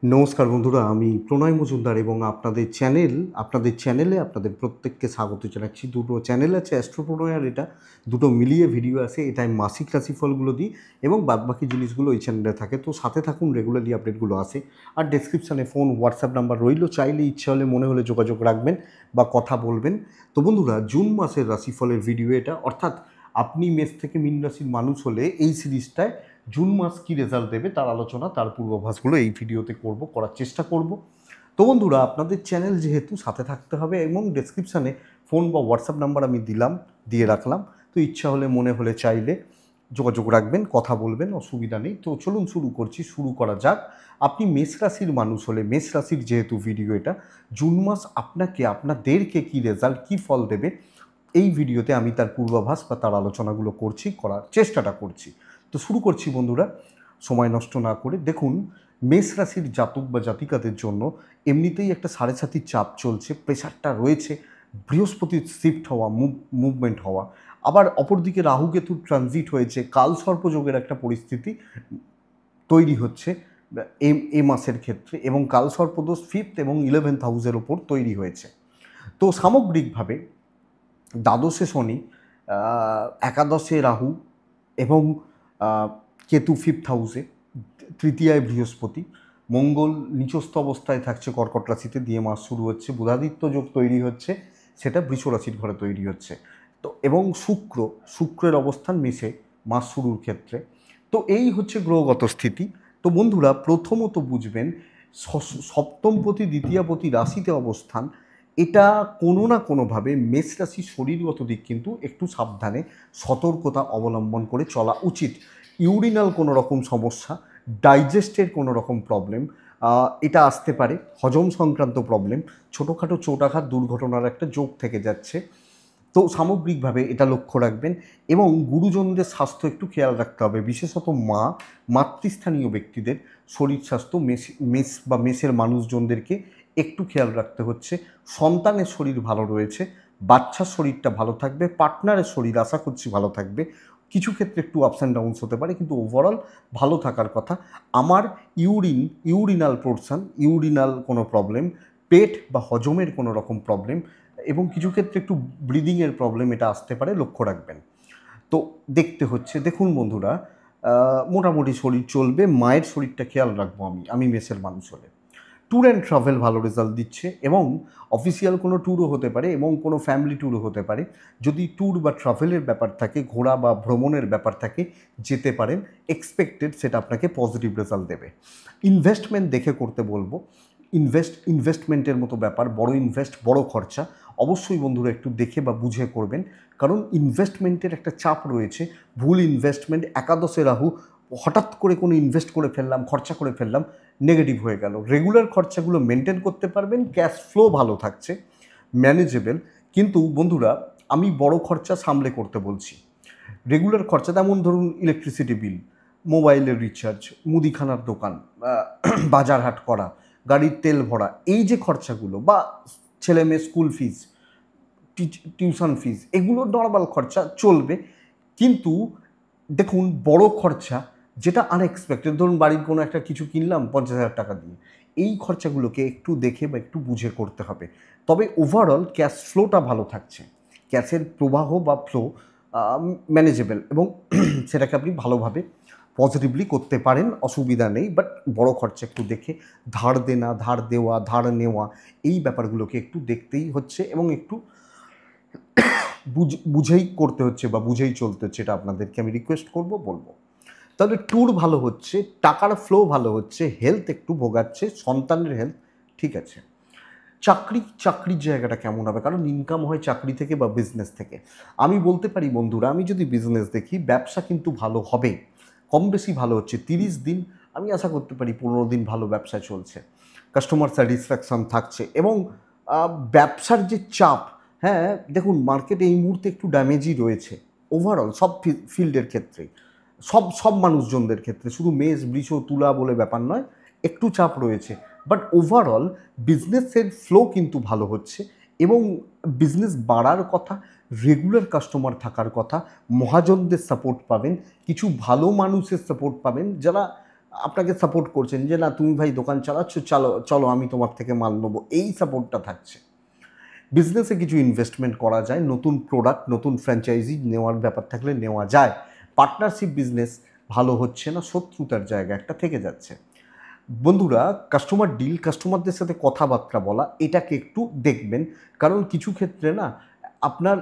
নমস্কার বন্ধুরা, আমি প্রণয় মজুমদার এবং আপনাদের চ্যানেলে আপনাদের প্রত্যেককে স্বাগত জানাচ্ছি। দুটো চ্যানেল আছে, অ্যাস্ট্রো প্রণয় আর এটা, দুটো মিলিয়ে ভিডিও আছে। এটায় মাসিক রাশিফলগুলো দিই এবং বাদবাকি জিনিসগুলো ওই চ্যানেলে থাকে। তো সাথে থাকুন, রেগুলারলি আপডেটগুলো আসে। আর ডেসক্রিপশানে ফোন, হোয়াটসঅ্যাপ নাম্বার রইল, চাইলে ইচ্ছে হলে মনে হলে যোগাযোগ রাখবেন বা কথা বলবেন। তো বন্ধুরা, জুন মাসের রাশিফলের ভিডিও এটা, অর্থাৎ আপনি মেষ থেকে মীন রাশির মানুষ হলে এই সিরিজটায় জুন মাস কী রেজাল্ট দেবে তার আলোচনা, তার পূর্বাভাসগুলো এই ভিডিওতে করার চেষ্টা করব। তো বন্ধুরা, আপনাদের চ্যানেল যেহেতু, সাথে থাকতে হবে এবং ডেসক্রিপশানে ফোন বা হোয়াটসঅ্যাপ নাম্বার আমি দিয়ে রাখলাম। তো ইচ্ছা হলে মনে হলে চাইলে যোগাযোগ রাখবেন, কথা বলবেন, অসুবিধা নেই। তো চলুন শুরু করা যাক। আপনি মেষ রাশির মানুষ হলে, মেষ রাশির যেহেতু ভিডিও এটা, জুন মাস আপনাদেরকে কী রেজাল্ট, কী ফল দেবে, এই ভিডিওতে আমি তার পূর্বাভাস বা তার আলোচনাগুলো করার চেষ্টাটা করছি। তো শুরু করছি বন্ধুরা, সময় নষ্ট না করে। দেখুন, মেষ রাশির জাতক বা জাতিকাদের জন্য এমনিতেই একটা 7.5 চাপ চলছে, প্রেশারটা রয়েছে, বৃহস্পতির শিফট হওয়া, মুভমেন্ট হওয়া, আবার অপরদিকে রাহু কেতুর ট্রানজিট হয়েছে, কালসর্পযোগের একটা পরিস্থিতি তৈরি হচ্ছে এ মাসের ক্ষেত্রে, এবং কালসর্পদোষ 5th এবং 11th হাউসের ওপর তৈরি হয়েছে। তো সামগ্রিকভাবে দ্বাদশে শনি, একাদশে রাহু এবং কেতু 5th হাউসে, তৃতীয়ায় বৃহস্পতি, মঙ্গল নিচস্থ অবস্থায় থাকছে কর্কট রাশিতে, দিয়ে মাস শুরু হচ্ছে, বুধাদিত্য যোগ তৈরি হচ্ছে, সেটা বৃষ রাশির ঘরে তৈরি হচ্ছে। তো এবং শুক্রের অবস্থান মেষে মাস শুরুর ক্ষেত্রে। তো এই হচ্ছে গ্রহগত স্থিতি। তো বন্ধুরা, প্রথমত বুঝবেন, সপ্তমপতি দ্বিতীয়পতি রাশিতে অবস্থান, এটা কোনো না কোনোভাবে মেষ রাশির শরীরগত দিক কিন্তু একটু সাবধানে, সতর্কতা অবলম্বন করে চলা উচিত। ইউরিনাল কোনো রকম সমস্যা, ডাইজেস্টের কোনো রকম প্রবলেম, এটা আসতে পারে, হজম সংক্রান্ত প্রবলেম, ছোটোখাটো চোটাঘাত, দুর্ঘটনার একটা যোগ থেকে যাচ্ছে। তো সামগ্রিকভাবে এটা লক্ষ্য রাখবেন এবং গুরুজনদের স্বাস্থ্য একটু খেয়াল রাখতে হবে, বিশেষত মাতৃস্থানীয় ব্যক্তিদের শরীর স্বাস্থ্য, মেষের মানুষজনদেরকে একটু খেয়াল রাখতে হচ্ছে। সন্তানের শরীর ভালো রয়েছে, বাচ্চার শরীরটা ভালো থাকবে, পার্টনারের শরীর আশা করছি ভালো থাকবে। কিছু ক্ষেত্রে একটু আপস অ্যান্ড ডাউনস হতে পারে, কিন্তু ওভারঅল ভালো থাকার কথা। আমার ইউরিনাল পোর্শন, ইউরিনাল কোনো প্রবলেম, পেট বা হজমের কোনো রকম প্রবলেম এবং কিছু ক্ষেত্রে একটু ব্রিদিংয়ের প্রবলেম, এটা আসতে পারে, লক্ষ্য রাখবেন। তো দেখতে হচ্ছে। দেখুন বন্ধুরা, মোটামুটি শরীর চলবে, মায়ের শরীরটা খেয়াল রাখবো আমি মেসের মানুষ হলে। ট্যুর অ্যান্ড ট্রাভেল ভালো রেজাল্ট দিচ্ছে এবং অফিসিয়াল কোনো ট্যুরও হতে পারে এবং কোনো ফ্যামিলি ট্যুরও হতে পারে। যদি ট্যুর বা ট্রাভেলের ব্যাপার থাকে, ঘোরা বা ভ্রমণের ব্যাপার থাকে, যেতে পারেন, এক্সপেক্টেড সেটা আপনাকে পজিটিভ রেজাল্ট দেবে। ইনভেস্টমেন্ট দেখে করতে বলবো। ইনভেস্টমেন্টের মতো ব্যাপার, বড় খরচা, অবশ্যই বন্ধুরা একটু দেখে বা বুঝে করবেন, কারণ ইনভেস্টমেন্টের একটা চাপ রয়েছে। ভুল ইনভেস্টমেন্ট, একাদশে রাহু, হঠাৎ করে কোনো ইনভেস্ট করে ফেললাম, খরচা করে ফেললাম, নেগেটিভ হয়ে গেল। রেগুলার খরচাগুলো মেনটেন করতে পারবেন, ক্যাশ ফ্লো ভালো থাকছে, ম্যানেজেবল। কিন্তু বন্ধুরা, আমি বড় খরচা সামলে করতে বলছি। রেগুলার খরচা, যেমন ধরুন ইলেকট্রিসিটি বিল, মোবাইলের রিচার্জ, মুদিখানার দোকান, বাজার হাট করা, গাড়ির তেল ভরা, এই যে খরচাগুলো, বা ছেলে মেয়ে স্কুল ফিজ, টিউশন ফিজ, এগুলো নর্মাল খরচা চলবে। কিন্তু দেখুন, বড় খরচা যেটা আনএক্সপেক্টেড, ধরুন বাড়ির কোনো একটা কিছু কিনলাম 50,000 টাকা দিয়ে, এই খরচাগুলোকে একটু দেখে বা একটু বুঝে করতে হবে। তবে ওভারঅল ক্যাশ ফ্লোটা ভালো থাকছে, ক্যাশের প্রবাহ বা ফ্লো ম্যানেজেবল, এবং সেটাকে আপনি ভালোভাবে পজিটিভলি করতে পারেন, অসুবিধা নেই। বাট বড় খরচা একটু দেখে, ধার দেওয়া, ধার নেওয়া, এই ব্যাপারগুলোকে একটু দেখতেই হচ্ছে এবং একটু বুঝেই করতে হচ্ছে বা বুঝেই চলতে হচ্ছে। এটা আপনাদেরকে আমি রিকোয়েস্ট বলবো। তাহলে ট্যুর ভালো হচ্ছে, টাকার ফ্লো ভালো হচ্ছে, হেলথ একটু ভোগাচ্ছে, সন্তানের হেলথ ঠিক আছে। চাকরির জায়গাটা কেমন হবে, কারণ ইনকাম হয় চাকরি থেকে বা বিজনেস থেকে। আমি বলতে পারি বন্ধুরা, আমি যদি বিজনেস দেখি, ব্যবসা কিন্তু ভালো হবে, কম বেশি ভালো হচ্ছে। 30 দিন আমি আশা করতে পারি, 15 দিন ভালো ব্যবসা চলছে, কাস্টমার স্যাটিসফ্যাকশান থাকছে এবং ব্যবসার যে চাপ, হ্যাঁ দেখুন, মার্কেট এই মুহূর্তে একটু ড্যামেজই রয়েছে ওভারঅল সব ফিল্ডের ক্ষেত্রেই, সব মানুষজনদের ক্ষেত্রে, শুধু মেষ, বৃষ, তুলা বলে ব্যাপার নয়, একটু চাপ রয়েছে। বাট ওভারঅল বিজনেসের ফ্লো কিন্তু ভালো হচ্ছে এবং বিজনেস বাড়ার কথা, রেগুলার কাস্টমার থাকার কথা, মহাজনদের সাপোর্ট পাবেন, কিছু ভালো মানুষের সাপোর্ট পাবেন, যারা আপনাকে সাপোর্ট করছেন যে না তুমি ভাই দোকান চালাচ্ছ, চলো চলো আমি তোমার থেকে মাল নেবো, এই সাপোর্টটা থাকছে। বিজনেসে কিছু ইনভেস্টমেন্ট করা যায়, নতুন প্রোডাক্ট নতুন ফ্র্যাঞ্চাইজি নেওয়ার ব্যাপার থাকলে নেওয়া যায়। পার্টনারশিপ বিজনেস ভালো হচ্ছে না, শত্রুতার জায়গা একটা থেকে যাচ্ছে। বন্ধুরা, কাস্টমার ডিল, কাস্টমারদের সাথে কথাবার্তা বলা, এটাকে একটু দেখবেন, কারণ কিছু ক্ষেত্রে না আপনার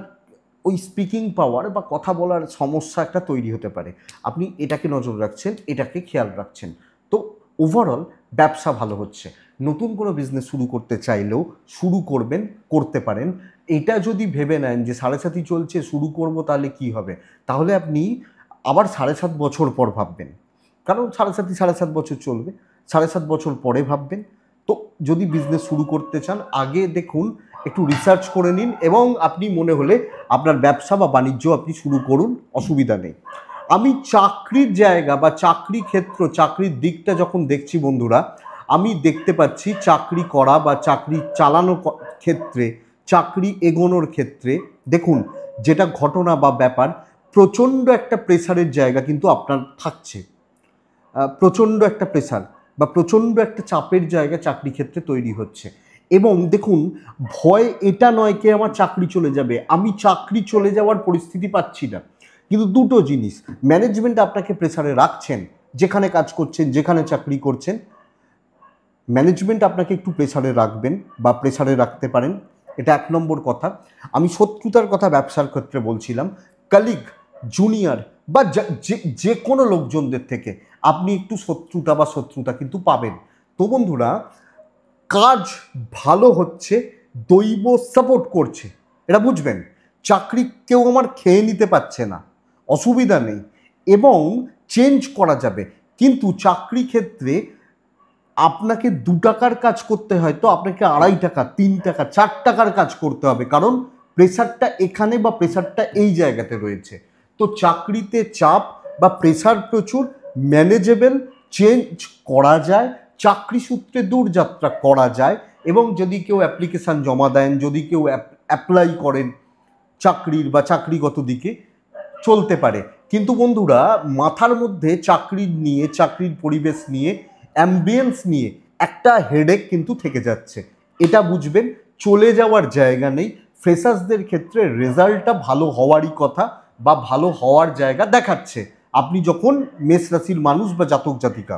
ওই স্পিকিং পাওয়ার বা কথা বলার সমস্যা একটা তৈরি হতে পারে। আপনি এটাকে নজর রাখছেন, এটাকে খেয়াল রাখছেন। তো ওভারঅল ব্যবসা ভালো হচ্ছে। নতুন কোনো বিজনেস শুরু করতে চাইলেও শুরু করবেন, করতে পারেন। এটা যদি ভেবে নেন যে 7.5 চলছে শুরু করব তাহলে কি হবে, তাহলে আপনি আবার 7.5 বছর পর ভাববেন, কারণ 7.5 বছর চলবে, 7.5 বছর পরে ভাববেন। তো যদি বিজনেস শুরু করতে চান আগে দেখুন, একটু রিসার্চ করে নিন, এবং আপনি মনে হলে আপনার ব্যবসা বা বাণিজ্য আপনি শুরু করুন, অসুবিধা নেই। আমি চাকরির জায়গা বা চাকরি ক্ষেত্র, চাকরির দিকটা যখন দেখছি বন্ধুরা, আমি দেখতে পাচ্ছি চাকরি করা বা চাকরি চালানো ক্ষেত্রে, চাকরি এগোনোর ক্ষেত্রে দেখুন যেটা ঘটনা বা ব্যাপার, প্রচণ্ড একটা প্রেসারের জায়গা কিন্তু আপনার থাকছে। প্রচণ্ড একটা প্রেসার বা প্রচণ্ড একটা চাপের জায়গা চাকরি ক্ষেত্রে তৈরি হচ্ছে। এবং দেখুন, ভয় এটা নয় কি আমার চাকরি চলে যাবে, আমি চাকরি চলে যাওয়ার পরিস্থিতি পাচ্ছি না, কিন্তু দুটো জিনিস, ম্যানেজমেন্ট আপনাকে প্রেসারে রাখছেন, যেখানে কাজ করছেন, যেখানে চাকরি করছেন, ম্যানেজমেন্ট আপনাকে একটু প্রেসারে রাখবেন বা প্রেসারে রাখতে পারেন, এটা 1 নম্বর কথা। আমি শত্রুতার কথা ব্যবসার ক্ষেত্রে বলছিলাম, কলিগ, জুনিয়র বা যে কোনো লোকজনদের থেকে আপনি একটু শত্রুতা কিন্তু পাবেন। তো বন্ধুরা, কাজ ভালো হচ্ছে, দৈব সাপোর্ট করছে, এটা বুঝবেন। চাকরি কেউ আমার খেয়ে নিতে পারছে না, অসুবিধা নেই, এবং চেঞ্জ করা যাবে। কিন্তু চাকরি ক্ষেত্রে আপনাকে 2 টাকার কাজ করতে হয় তো আপনাকে 2.5 টাকা, 3 টাকা, 4 টাকার কাজ করতে হবে, কারণ প্রেসারটা এখানে বা প্রেসারটা এই জায়গাতে রয়েছে। তো চাকরিতে চাপ বা প্রেসার প্রচুর, ম্যানেজেবল, চেঞ্জ করা যায়, চাকরি সূত্রে দূরযাত্রা করা যায়, এবং যদি কেউ অ্যাপ্লিকেশান জমা দেন, যদি কেউ অ্যাপ্লাই করেন চাকরির বা চাকরিগত দিকে, চলতে পারে। কিন্তু বন্ধুরা, মাথার মধ্যে চাকরির নিয়ে, চাকরির পরিবেশ নিয়ে, অ্যাম্বিয়েন্স নিয়ে একটা হেডেক কিন্তু থেকে যাচ্ছে, এটা বুঝবেন। চলে যাওয়ার জায়গা নেই। ফ্রেশার্সদের ক্ষেত্রে রেজাল্টটা ভালো হওয়ারই কথা বা ভালো হওয়ার জায়গা দেখাচ্ছে আপনি যখন মেষ রাশির মানুষ বা জাতক জাতিকা।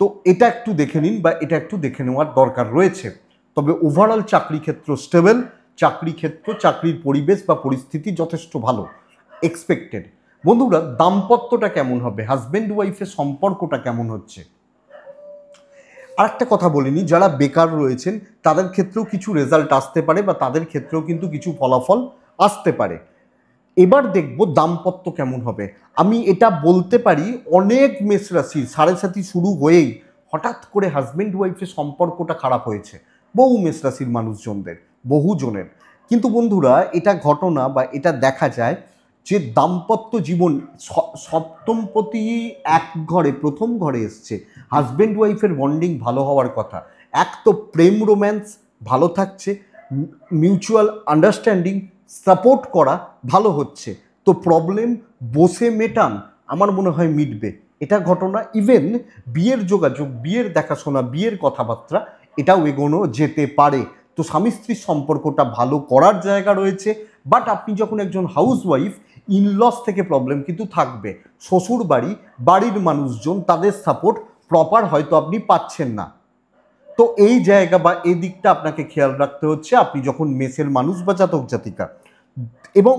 তো এটা একটু দেখে নিন বা এটা একটু দেখে নেওয়ার দরকার রয়েছে। তবে ওভারঅল চাকরি ক্ষেত্র স্টেবল, চাকরি ক্ষেত্র, চাকরির পরিবেশ বা পরিস্থিতি যথেষ্ট ভালো, এক্সপেক্টেড। বন্ধুরা, দাম্পত্যটা কেমন হবে, হাজব্যান্ড ওয়াইফের সম্পর্কটা কেমন হচ্ছে? আর একটা কথা বলিনি, যারা বেকার রয়েছেন তাদের ক্ষেত্রেও কিছু রেজাল্ট আসতে পারে বা তাদের ক্ষেত্রেও কিন্তু কিছু ফলাফল আসতে পারে। এবার দেখব দাম্পত্য কেমন হবে। আমি এটা বলতে পারি, অনেক মেষ রাশি 7.5 শুরু হয়েই হঠাৎ করে হাজব্যান্ড ওয়াইফের সম্পর্কটা খারাপ হয়েছে, বহু মেষ রাশির মানুষজনদের, বহু জনের। কিন্তু বন্ধুরা, এটা ঘটনা বা এটা দেখা যায় যে দাম্পত্য জীবন, সপ্তমপতি এক ঘরে, প্রথম ঘরে এসছে, হাজব্যান্ড ওয়াইফের বন্ডিং ভালো হওয়ার কথা। এক তো প্রেম রোম্যান্স ভালো থাকছে, মিউচুয়াল আন্ডারস্ট্যান্ডিং, সাপোর্ট করা ভালো হচ্ছে। তো প্রবলেম বসে মেটান, আমার মনে হয় মিটবে, এটা ঘটনা। ইভেন বিয়ের যোগাযোগ, বিয়ের দেখাশোনা, বিয়ের কথাবার্তা, এটাও এগোনো যেতে পারে। তো স্বামী স্ত্রীর সম্পর্কটা ভালো করার জায়গা রয়েছে। বাট আপনি যখন একজন হাউস ওয়াইফ, ইনলস থেকে প্রবলেম কিন্তু থাকবে। শ্বশুর বাড়ি, বাড়ির মানুষজন, তাদের সাপোর্ট প্রপার হয়তো আপনি পাচ্ছেন না। তো এই জায়গা বা এই দিকটা আপনাকে খেয়াল রাখতে হচ্ছে আপনি যখন মেষের মানুষ বা জাতক জাতিকা, এবং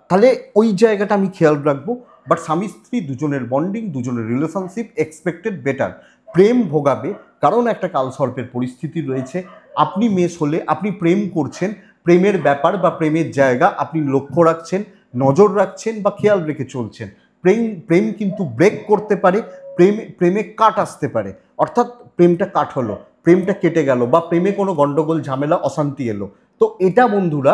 তাহলে ওই জায়গাটা আমি খেয়াল রাখবো। বাট স্বামী স্ত্রী দুজনের বন্ডিং, দুজনের রিলেশনশিপ এক্সপেক্টেড বেটার। প্রেম ভোগাবে, কারণ একটা কালসর্পের পরিস্থিতি রয়েছে। আপনি মেষ হলে আপনি প্রেম করছেন, প্রেমের ব্যাপার বা প্রেমের জায়গা আপনি লক্ষ্য রাখছেন, নজর রাখছেন বা খেয়াল রেখে চলছেন। প্রেম কিন্তু ব্রেক করতে পারে, প্রেমে কাট আসতে পারে, অর্থাৎ প্রেমটা কাট হলো, প্রেমটা কেটে গেল, বা প্রেমে কোনো গন্ডগোল ঝামেলা অশান্তি এলো। তো এটা বন্ধুরা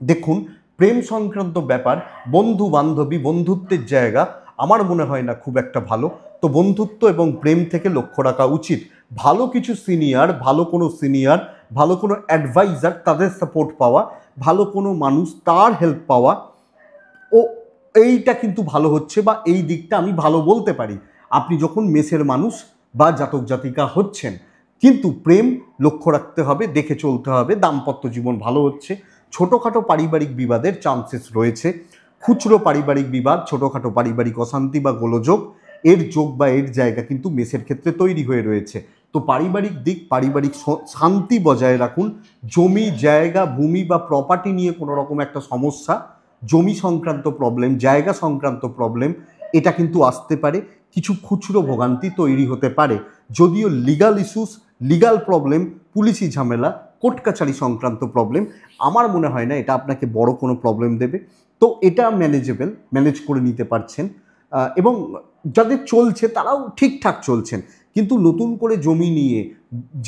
দেখুন, প্রেম সংক্রান্ত ব্যাপার, বন্ধু বান্ধবী, বন্ধুত্বের জায়গা আমার মনে হয় না খুব একটা ভালো। তো বন্ধুত্ব এবং প্রেম থেকে লক্ষ্য রাখা উচিত। ভালো কিছু সিনিয়র, ভালো কোনো সিনিয়র, ভালো কোনো অ্যাডভাইজার, তাদের সাপোর্ট পাওয়া, ভালো কোনো মানুষ, তার হেল্প পাওয়া, ও এইটা কিন্তু ভালো হচ্ছে বা এই দিকটা আমি ভালো বলতে পারি। আপনি যখন মেসের মানুষ বা জাতক জাতিকা হচ্ছেন। কিন্তু প্রেম লক্ষ্য রাখতে হবে, দেখে চলতে হবে, দাম্পত্য জীবন ভালো হচ্ছে, ছোটোখাটো পারিবারিক বিবাদের চান্সেস রয়েছে, খুচরো পারিবারিক বিবাদ, ছোটোখাটো পারিবারিক অশান্তি বা গোলযোগ এর যোগ বা এর জায়গা কিন্তু মেসের ক্ষেত্রে তৈরি হয়ে রয়েছে। তো পারিবারিক দিক, পারিবারিক শান্তি বজায় রাখুন। জমি জায়গা ভূমি বা প্রপার্টি নিয়ে কোনো রকম একটা সমস্যা, জমি সংক্রান্ত প্রবলেম, জায়গা সংক্রান্ত প্রবলেম, এটা কিন্তু আসতে পারে। কিছু খুচরো ভোগান্তি তৈরি হতে পারে। যদিও লিগাল ইস্যুস, লিগাল প্রবলেম, পুলিশি ঝামেলা, কোর্ট কাছারি সংক্রান্ত প্রবলেম, আমার মনে হয় না এটা আপনাকে বড় কোনো প্রবলেম দেবে। তো এটা ম্যানেজেবল, ম্যানেজ করে নিতে পারছেন। এবং যাদের চলছে তারাও ঠিকঠাক চলছেন। কিন্তু নতুন করে জমি নিয়ে,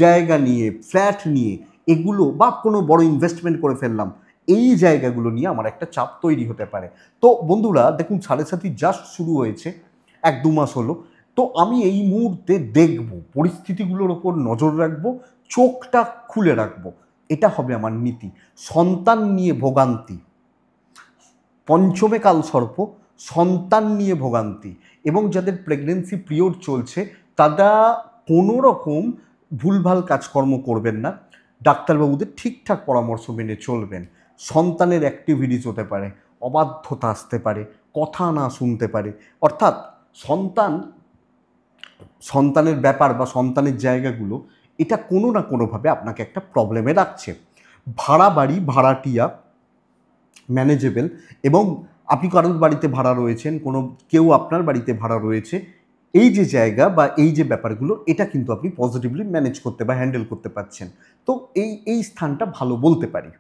জায়গা নিয়ে, ফ্ল্যাট নিয়ে এগুলো বা কোনো বড় ইনভেস্টমেন্ট করে ফেললাম, এই জায়গাগুলো নিয়ে আমার একটা চাপ তৈরি হতে পারে। তো বন্ধুরা দেখুন, 7.5 জাস্ট শুরু হয়েছে, 1-2 মাস হলো। তো আমি এই মুহূর্তে দেখব, পরিস্থিতিগুলোর ওপর নজর রাখবো, চোখটা খুলে রাখবো, এটা হবে আমার নীতি। সন্তান নিয়ে ভোগান্তি, পঞ্চমে কালসর্প, সন্তান নিয়ে ভোগান্তি এবং যাদের প্রেগনেন্সি পিরিয়ড চলছে তারা কোনো রকম ভুলভাল কাজকর্ম করবেন না, ডাক্তারবাবুদের ঠিকঠাক পরামর্শ মেনে চলবেন। সন্তানের অ্যাক্টিভিটিস হতে পারে, অবাধ্যতা আসতে পারে, কথা না শুনতে পারে, অর্থাৎ সন্তানের ব্যাপার বা সন্তানের জায়গাগুলো এটা কোনো না কোনোভাবে আপনাকে একটা প্রবলেমে রাখছে। ভাড়া বাড়ি, ভাড়াটিয়া ম্যানেজেবল, এবং আপনি কারোর বাড়িতে ভাড়া রয়েছেন, কেউ আপনার বাড়িতে ভাড়া রয়েছে, এই যে জায়গা বা এই যে ব্যাপারগুলো এটা কিন্তু আপনি পজিটিভলি ম্যানেজ করতে বা হ্যান্ডেল করতে পারছেন। তো এই স্থানটা ভালো বলতে পারি।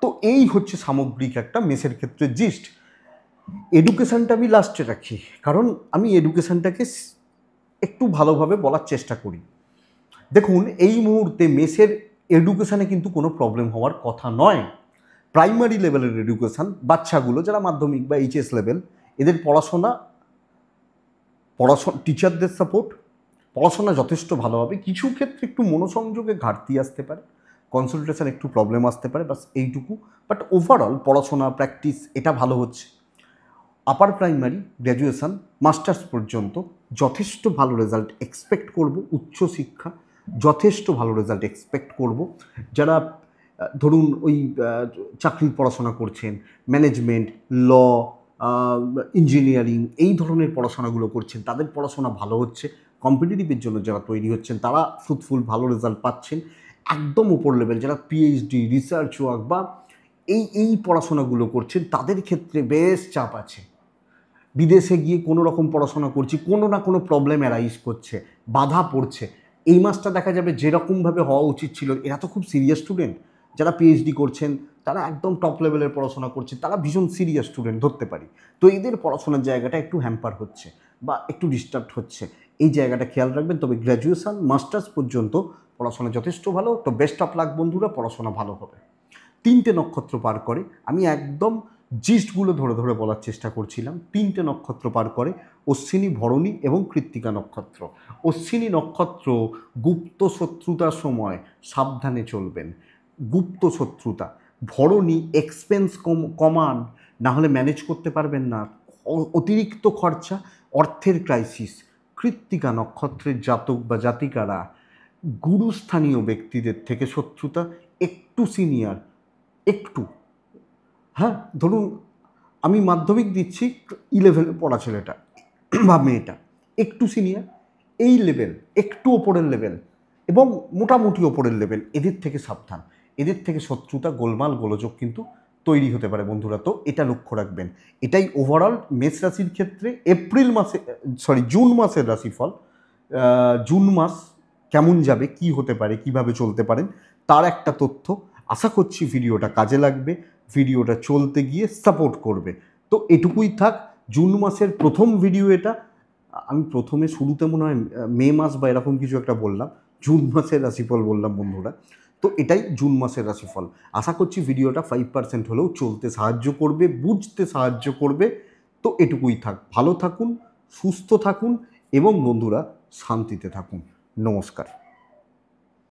তো এই হচ্ছে সামগ্রিক একটা মেসের ক্ষেত্রে জিস্ট। এডুকেশানটা আমি লাস্টে রাখি, কারণ আমি এডুকেশানটাকে একটু ভালোভাবে বলার চেষ্টা করি। দেখুন, এই মুহূর্তে মেসের এডুকেশানে কিন্তু কোনো প্রবলেম হওয়ার কথা নয়। প্রাইমারি লেভেলের এডুকেশান, বাচ্চাগুলো যারা মাধ্যমিক বা এইচএস লেভেল, এদের পড়াশোনা টিচারদের সাপোর্ট, পড়াশোনা যথেষ্ট ভালো হবে। কিছু ক্ষেত্রে একটু মনোসংযোগে ঘাটতি আসতে পারে, কনসেন্ট্রেশন একটু প্রবলেম আসতে পারে, বাস এইটুকু। বাট ওভারঅল পড়াশোনা, প্র্যাকটিস এটা ভালো হচ্ছে। আপার প্রাইমারি, গ্র্যাজুয়েশান, মাস্টার্স পর্যন্ত যথেষ্ট ভালো রেজাল্ট এক্সপেক্ট করব। উচ্চশিক্ষা যথেষ্ট ভালো রেজাল্ট এক্সপেক্ট করব। যারা ধরুন ওই চাকরির পড়াশোনা করছেন, ম্যানেজমেন্ট, ল, ইঞ্জিনিয়ারিং এই ধরনের পড়াশোনাগুলো করছেন, তাদের পড়াশোনা ভালো হচ্ছে। কম্পিটিটিভের জন্য যারা তৈরি হচ্ছেন তারা ফ্রুটফুল, ভালো রেজাল্ট পাচ্ছেন। একদম উপর লেভেল যারা পিএইচডি, রিসার্চ ওয়ার্ক বা এই পড়াশোনাগুলো করছেন তাদের ক্ষেত্রে বেশ চাপ আছে। বিদেশে গিয়ে কোনো রকম পড়াশোনা করছি, কোনো না কোনো প্রবলেম অ্যারাইজ করছে, বাধা পড়ছে। এই মাসটা দেখা যাবে যেরকমভাবে হওয়া উচিত ছিল, এরা তো খুব সিরিয়াস স্টুডেন্ট। যারা পিএইচডি করছেন তারা একদম টপ লেভেলের পড়াশোনা করছে, তারা ভীষণ সিরিয়াস স্টুডেন্ট ধরতে পারি। তো এদের পড়াশোনার জায়গাটা একটু হ্যাম্পার হচ্ছে বা একটু ডিস্টার্ব হচ্ছে, এই জায়গাটা খেয়াল রাখবেন। তবে গ্র্যাজুয়েশান, মাস্টার্স পর্যন্ত পড়াশোনা যথেষ্ট ভালো। তো বেস্ট অফ লাক বন্ধুরা, পড়াশোনা ভালো হবে। 3টে নক্ষত্র পার করে, আমি একদম জিস্টগুলো ধরে ধরে বলার চেষ্টা করছিলাম। 3টে নক্ষত্র পার করে, অশ্বিনী, ভরণী এবং কৃত্তিকা নক্ষত্র। অশ্বিনী নক্ষত্র গুপ্ত শত্রুতার সময় সাবধানে চলবেন, গুপ্ত শত্রুতা। ভরণী এক্সপেন্স কমান, না হলে ম্যানেজ করতে পারবেন না, অতিরিক্ত খরচা, অর্থের ক্রাইসিস। কৃত্তিকা নক্ষত্রের জাতক বা জাতিকারা গুরুস্থানীয় ব্যক্তিদের থেকে শত্রুতা, একটু সিনিয়র, একটু, হ্যাঁ ধরুন আমি মাধ্যমিক দিচ্ছি, 11 পড়া ছেলেটা বা মেয়েটা একটু সিনিয়র, এই লেভেল একটু ওপরের লেভেল এবং মোটামুটি ওপরের লেভেল, এদের থেকে সাবধান। এদের থেকে শত্রুতা, গোলমাল, গোলযোগ কিন্তু তৈরি হতে পারে বন্ধুরা। তো এটা লক্ষ্য রাখবেন। এটাই ওভারঅল মেষ রাশির ক্ষেত্রে জুন মাসের রাশিফল। জুন মাস কেমন যাবে, কি হতে পারে, কিভাবে চলতে পারেন তার একটা তথ্য। আশা করছি ভিডিওটা কাজে লাগবে, ভিডিওটা চলতে গিয়ে সাপোর্ট করবে। তো এটুকুই থাক। জুন মাসের প্রথম ভিডিও এটা। আমি প্রথমে শুরুতে মনে হয় মে মাস বা এরকম কিছু একটা বললাম, জুন মাসের রাশিফল বললাম বন্ধুরা। তো এটাই জুন মাসের রাশিফল। আশা করছি ভিডিওটা 5% হলেও চলতে সাহায্য করবে, বুঝতে সাহায্য করবে। তো এটুকুই থাক। ভালো থাকুন, সুস্থ থাকুন এবং বন্ধুরা শান্তিতে থাকুন। নমস্কার।